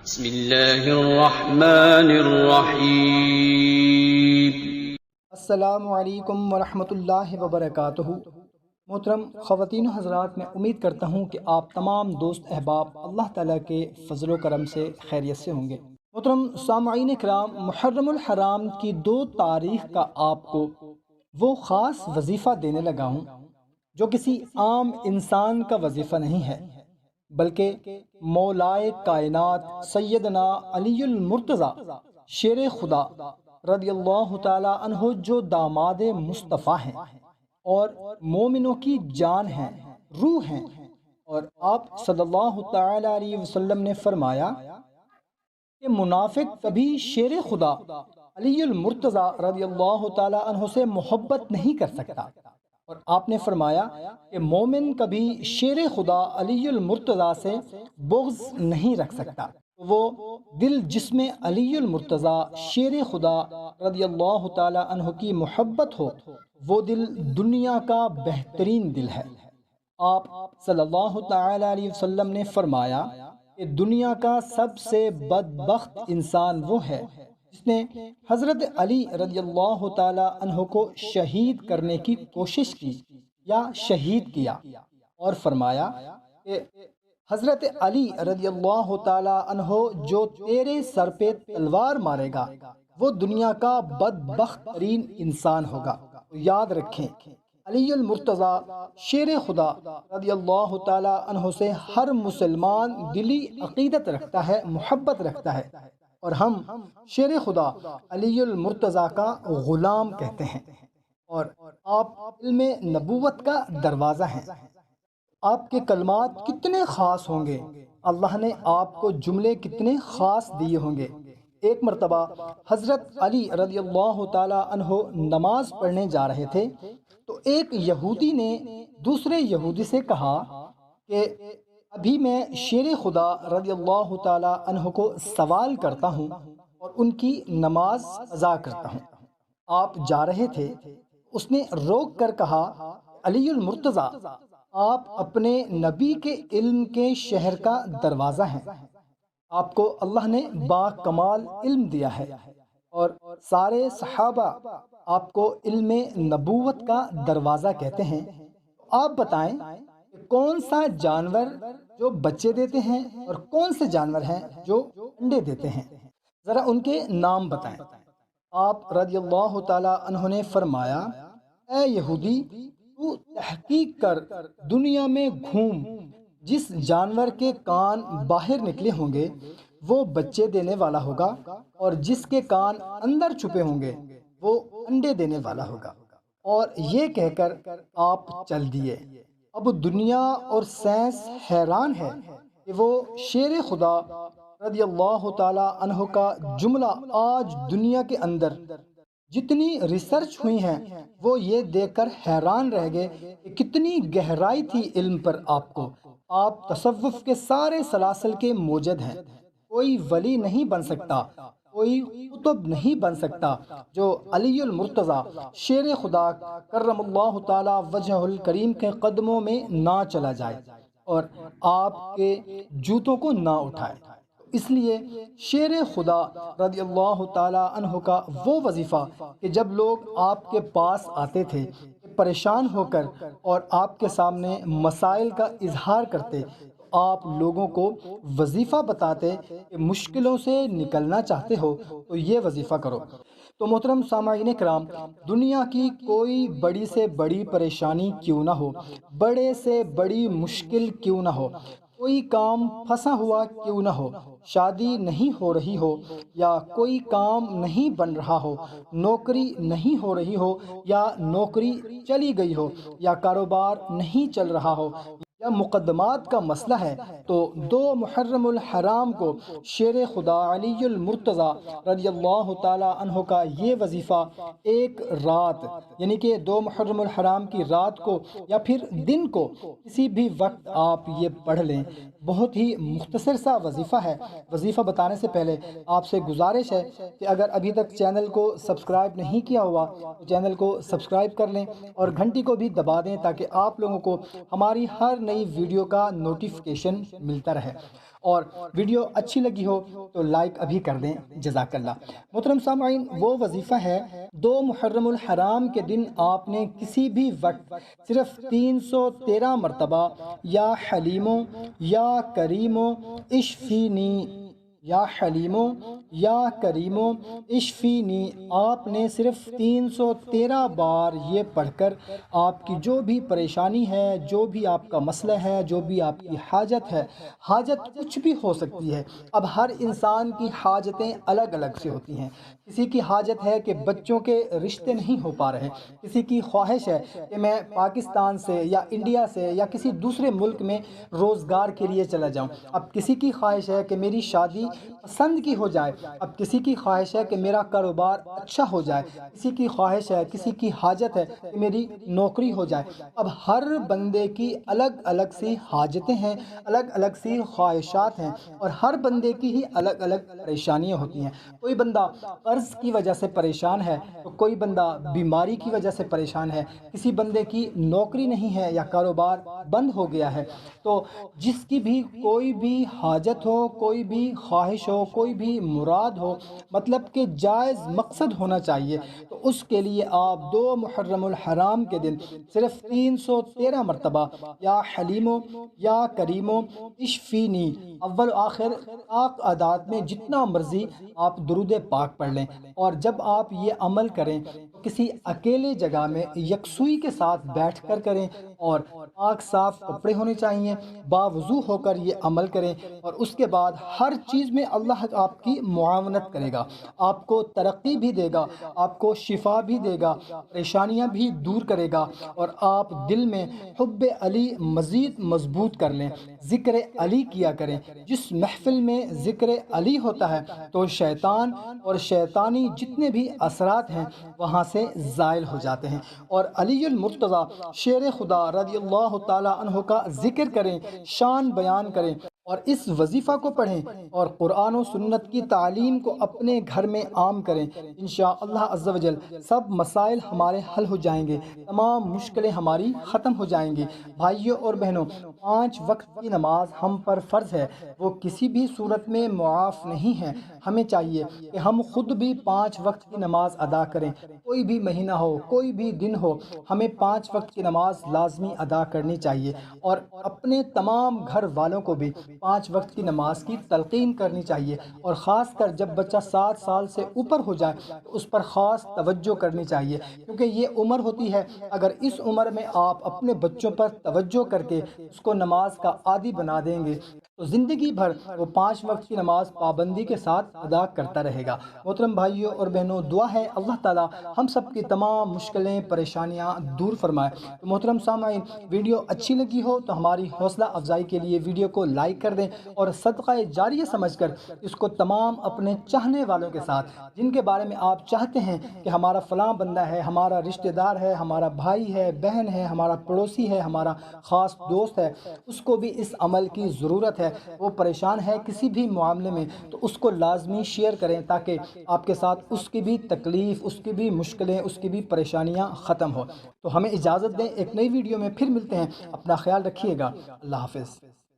بسم اللہ الرحمن الرحیم۔ السلام علیکم ورحمۃ اللہ وبرکاتہ۔ محترم خواتین و حضرات، میں امید کرتا ہوں کہ آپ تمام دوست احباب اللہ تعالیٰ کے فضل و کرم سے خیریت سے ہوں گے۔ محترم سامعین کرام، محرم الحرام کی 2 تاریخ کا آپ کو وہ خاص وظیفہ دینے لگا ہوں جو کسی عام انسان کا وظیفہ نہیں ہے، بلکہ مولائے کائنات سیدنا علی المرتضیٰ شیر خدا رضی اللہ تعالیٰ عنہ، جو داماد مصطفیٰ ہیں اور مومنوں کی جان ہیں، روح ہیں، اور آپ صلی اللہ تعالیٰ علیہ وسلم نے فرمایا کہ منافق کبھی شیر خدا علی المرتضیٰ رضی اللہ تعالیٰ عنہ سے محبت نہیں کر سکتا، اور آپ نے فرمایا کہ مومن کبھی شیر خدا علی المرتضیٰ سے بغض نہیں رکھ سکتا۔ وہ دل جس میں علی المرتضیٰ شیر خدا رضی اللہ تعالیٰ عنہ کی محبت ہو، وہ دل دنیا کا بہترین دل ہے۔ آپ صلی اللہ تعالیٰ علیہ وسلم نے فرمایا کہ دنیا کا سب سے بدبخت انسان وہ ہے جس نے حضرت علی رضی اللہ تعالیٰ عنہ کو شہید کرنے کی کوشش کی یا شہید کیا، اور فرمایا کہ حضرت علی رضی اللہ تعالیٰ عنہ جو تیرے سر پہ تلوار مارے گا وہ دنیا کا بدبخت ترین انسان ہوگا۔ یاد رکھیں، علی المرتضیٰ شیر خدا رضی اللہ تعالیٰ عنہ سے ہر مسلمان دلی عقیدت رکھتا ہے، محبت رکھتا ہے، اور ہم شیر خدا علی المرتضیٰ کا غلام کہتے ہیں، اور آپ علم نبوت کا دروازہ ہیں۔ آپ کے کلمات کتنے خاص ہوں گے، اللہ نے آپ کو جملے کتنے خاص دیے ہوں گے۔ ایک مرتبہ حضرت علی رضی اللہ تعالیٰ عنہ نماز پڑھنے جا رہے تھے تو ایک یہودی نے دوسرے یہودی سے کہا کہ ابھی میں شیر خدا رضی اللہ تعالیٰ عنہ کو سوال کرتا ہوں اور ان کی نماز ادا کرتا ہوں۔ آپ جا رہے تھے، اس نے روک کر کہا، علی المرتضیٰ، آپ اپنے نبی کے علم کے شہر کا دروازہ ہیں، آپ کو اللہ نے با کمال علم دیا ہے، اور سارے صحابہ آپ کو علم نبوت کا دروازہ کہتے ہیں۔ آپ بتائیں کہ کون سا جانور جو بچے دیتے ہیں اور کون سے جانور ہیں جو انڈے دیتے ہیں، ذرا ان کے نام بتائیں۔ آپ رضی اللہ تعالیٰ عنہ نے فرمایا، اے یہودی، تو تحقیق کر، دنیا میں گھوم، جس جانور کے کان باہر نکلے ہوں گے وہ بچے دینے والا ہوگا، اور جس کے کان اندر چھپے ہوں گے وہ انڈے دینے والا ہوگا۔ اور یہ کہہ کر آپ چل دیے۔ اب دنیا اور سائنس حیران ہے کہ وہ شیر خدا رضی اللہ تعالیٰ عنہ کا جملہ آج دنیا کے اندر جتنی ریسرچ ہوئی ہیں وہ یہ دیکھ کر حیران رہ گئے کہ کتنی گہرائی تھی علم پر آپ کو۔ آپ تصوف کے سارے سلاسل کے موجد ہیں۔ کوئی ولی نہیں بن سکتا، کوئی قطب نہیں بن سکتا جو علی المرتضیٰ شیر خدا کرم اللہ تعالی وجہ الکریم کے قدموں میں نہ چلا جائے اور آپ کے جوتوں کو نہ اٹھائے۔ اس لیے شیر خدا رضی اللہ تعالیٰ عنہ کا وہ وظیفہ کہ جب لوگ آپ کے پاس آتے تھے پریشان ہو کر اور آپ کے سامنے مسائل کا اظہار کرتے، آپ لوگوں کو وظیفہ بتاتے کہ مشکلوں سے نکلنا چاہتے ہو تو یہ وظیفہ کرو۔ تو محترم سامعین کرام، دنیا کی کوئی بڑی سے بڑی پریشانی کیوں نہ ہو، بڑے سے بڑی مشکل کیوں نہ ہو، کوئی کام پھنسا ہوا کیوں نہ ہو، شادی نہیں ہو رہی ہو یا کوئی کام نہیں بن رہا ہو، نوکری نہیں ہو رہی ہو یا نوکری چلی گئی ہو، یا کاروبار نہیں چل رہا ہو، یا مقدمات کا مسئلہ ہے، تو 2 محرم الحرام کو شیر خدا علی المرتضیٰ رضی اللہ تعالی عنہ کا یہ وظیفہ ایک رات، یعنی کہ 2 محرم الحرام کی رات کو یا پھر دن کو کسی بھی وقت آپ یہ پڑھ لیں۔ بہت ہی مختصر سا وظیفہ ہے۔ وظیفہ بتانے سے پہلے آپ سے گزارش ہے کہ اگر ابھی تک چینل کو سبسکرائب نہیں کیا ہوا تو چینل کو سبسکرائب کر لیں اور گھنٹی کو بھی دبا دیں تاکہ آپ لوگوں کو ہماری ہر نئی ویڈیو کا نوٹیفیکیشن ملتا رہے۔ اور ویڈیو اچھی لگی ہو تو لائک ابھی کر دیں، جزاک اللہ۔ محترم سامعین، وہ وظیفہ ہے 2 محرم الحرام کے دن آپ نے کسی بھی وقت صرف 313 مرتبہ یا حلیمو یا کریمو اشفینی، یا حلیمو یا کریمو اشفینی، آپ نے صرف 313 بار یہ پڑھ کر آپ کی جو بھی پریشانی ہے، جو بھی آپ کا مسئلہ ہے، جو بھی آپ کی حاجت ہے، حاجت کچھ بھی ہو سکتی ہے۔ اب ہر انسان کی حاجتیں الگ الگ سے ہوتی ہیں۔ کسی کی حاجت ہے کہ بچوں کے رشتے نہیں ہو پا رہے، کسی کی خواہش ہے کہ میں پاکستان سے یا انڈیا سے یا کسی دوسرے ملک میں روزگار کے لیے چلا جاؤں، اب کسی کی خواہش ہے کہ میری شادی پسند کی ہو جائے، اب کسی کی خواہش ہے کہ میرا کاروبار اچھا ہو جائے، کسی کی خواہش ہے، کسی کی حاجت ہے کہ میری نوکری ہو جائے۔ اب ہر بندے کی الگ الگ سی حاجتیں ہیں، الگ الگ سی خواہشات ہیں، اور ہر بندے کی ہی الگ الگ پریشانیاں ہوتی ہیں۔ کوئی بندہ قرض کی وجہ سے پریشان ہے، تو کوئی بندہ بیماری کی وجہ سے پریشان ہے، کسی بندے کی نوکری نہیں ہے یا کاروبار بند ہو گیا ہے۔ تو جس کی بھی کوئی بھی حاجت ہو، کوئی بھی خواہش ہو، کوئی بھی مراد ہو، مطلب کہ جائز مقصد ہونا چاہیے، تو اس کے لیے آپ 2 محرم الحرام کے دن صرف 313 مرتبہ یا حلیمو یا کریمو اشفینی، اول و آخر پاک اعداد میں جتنا مرضی آپ درود پاک پڑھ لیں، اور جب آپ یہ عمل کریں تو کسی اکیلے جگہ میں یکسوئی کے ساتھ بیٹھ کر کریں، اور پاک صاف کپڑے ہونے چاہیے، باوضو ہو کر یہ عمل کریں، اور اس کے بعد ہر چیز میں اللہ آپ کی معاونت کرے گا، آپ کو ترقی بھی دے گا، آپ کو شفا بھی دے گا، پریشانیاں بھی دور کرے گا، اور آپ دل میں حب علی مزید مضبوط کر لیں، ذکر علی کیا کریں۔ جس محفل میں ذکر علی ہوتا ہے تو شیطان اور شیطانی جتنے بھی اثرات ہیں وہاں سے زائل ہو جاتے ہیں، اور علی المرتضیٰ شیر خدا رضی اللہ تعالیٰ عنہ کا ذکر کریں، شان بیان کریں، اور اس وظیفہ کو پڑھیں، اور قرآن و سنت کی تعلیم کو اپنے گھر میں عام کریں۔ انشاءاللہ عز و جل سب مسائل ہمارے حل ہو جائیں گے، تمام مشکلیں ہماری ختم ہو جائیں گی۔ بھائیوں اور بہنوں، 5 وقت کی نماز ہم پر فرض ہے، وہ کسی بھی صورت میں معاف نہیں ہے۔ ہمیں چاہیے کہ ہم خود بھی 5 وقت کی نماز ادا کریں، کوئی بھی مہینہ ہو، کوئی بھی دن ہو، ہمیں 5 وقت کی نماز لازمی ادا کرنی چاہیے، اور اپنے تمام گھر والوں کو بھی 5 وقت کی نماز کی تلقین کرنی چاہیے، اور خاص کر جب بچہ 7 سال سے اوپر ہو جائے تو اس پر خاص توجہ کرنی چاہیے، کیونکہ یہ عمر ہوتی ہے، اگر اس عمر میں آپ اپنے بچوں پر توجہ کر کے اس کو نماز کا عادی بنا دیں گے تو زندگی بھر وہ 5 وقت کی نماز پابندی کے ساتھ ادا کرتا رہے گا۔ محترم بھائیوں اور بہنوں، دعا ہے اللہ تعالیٰ ہم سب کی تمام مشکلیں پریشانیاں دور فرمائے۔ تو محترم سامعین، ویڈیو اچھی لگی ہو تو ہماری حوصلہ افزائی کے لیے ویڈیو کو لائک کر دیں، اور صدقہ جاریہ سمجھ کر اس کو تمام اپنے چاہنے والوں کے ساتھ، جن کے بارے میں آپ چاہتے ہیں کہ ہمارا فلاں بندہ ہے، ہمارا رشتہ دار ہے، ہمارا بھائی ہے، بہن ہے، ہمارا پڑوسی ہے، ہمارا خاص دوست ہے، اس کو بھی اس عمل کی ضرورت ہے، وہ پریشان ہے کسی بھی معاملے میں، تو اس کو لازمی شیئر کریں تاکہ آپ کے ساتھ اس کی بھی تکلیف، اس کی بھی مشکلیں، اس کی بھی پریشانیاں ختم ہو۔ تو ہمیں اجازت دیں، ایک نئی ویڈیو میں پھر ملتے ہیں، اپنا خیال رکھیے گا، اللہ حافظ۔